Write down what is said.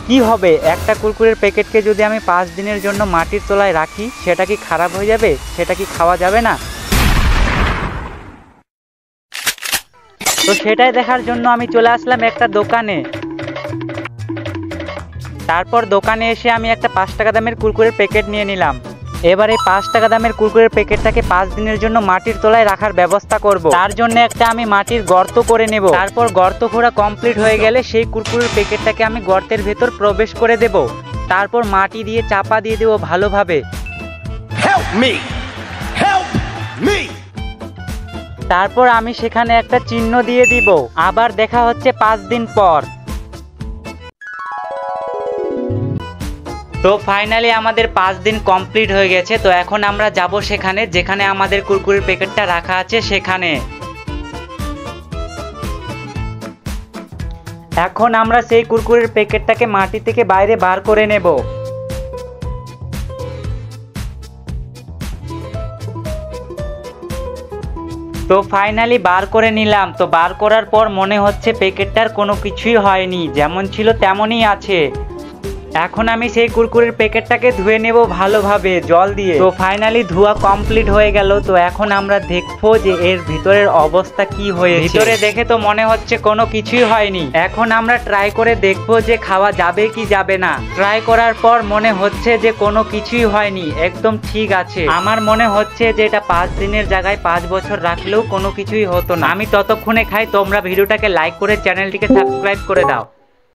কি হবে, একটা কুরকুরের প্যাকেটকে যদি আমি 5 দিনের জন্য মাটির তলায় রাখি, সেটা কি খারাপ হয়ে যাবে? সেটা কি খাওয়া যাবে না? তো সেটাই দেখার জন্য আমি চলে আসলাম একটা দোকানে। তারপর দোকানে এসে আমি একটা 5 টাকা দামের কুরকুরের প্যাকেট নিয়ে নিলাম। এবার এই 5 টাকা দামের কুরকুরের প্যাকেটটাকে 5 দিনের জন্য মাটির তলায় রাখার ব্যবস্থা করব। তার জন্য একটা আমি মাটির গর্ত করে নেব। তারপর গর্ত খোঁড়া কমপ্লিট হয়ে গেলে সেই কুরকুরের প্যাকেটটাকে আমি গর্তের ভেতর প্রবেশ করে দেব। তারপর মাটি দিয়ে চাপা দিয়ে দেব ভালোভাবে। Help me! Help me! তারপর আমি সেখানে একটা চিহ্ন দিয়ে দিব। আবার দেখা হচ্ছে 5 দিন পর। তো ফাইনালি আমাদের 5 দিন কমপ্লিট হয়ে গেছে। তো এখন আমরা যাব সেখানে যেখানে আমাদের কুরকুরের প্যাকেটটা রাখা আছে সেখানে। এখন আমরা সেই কুরকুরের প্যাকেটটাকে মাটি থেকে বাইরে বার করে নেব। তো ফাইনালি বার করে নিলাম। তো বার করার পর মনে হচ্ছে প্যাকেটটার কোনো কিছুই হয়নি, যেমন ছিল তেমনই আছে। এখন আমি সেই কুরকুরের প্যাকেটটাকে ধুয়ে নেব ভালোভাবে জল দিয়ে। তো ফাইনালি ধোয়া কমপ্লিট হয়ে গেল। তো এখন আমরা দেখবো যে এর ভিতরের অবস্থা কি হয়েছে। ভিতরে দেখে তো মনে হচ্ছে কোনো কিছুই হয়নি। এখন আমরা ট্রাই করে দেখবো যে খাওয়া যাবে কি যাবে না। ট্রাই করার পর মনে হচ্ছে যে কোনো কিছুই হয়নি, একদম ঠিক আছে। আমার মনে হচ্ছে যে এটা 5 দিনের জায়গায় 5 বছর রাখলেও কোনো কিছুই হতো না। আমি ততক্ষণে খাই, তোমরা ভিডিওটাকে লাইক করে চ্যানেলটিকে সাবস্ক্রাইব করে দাও।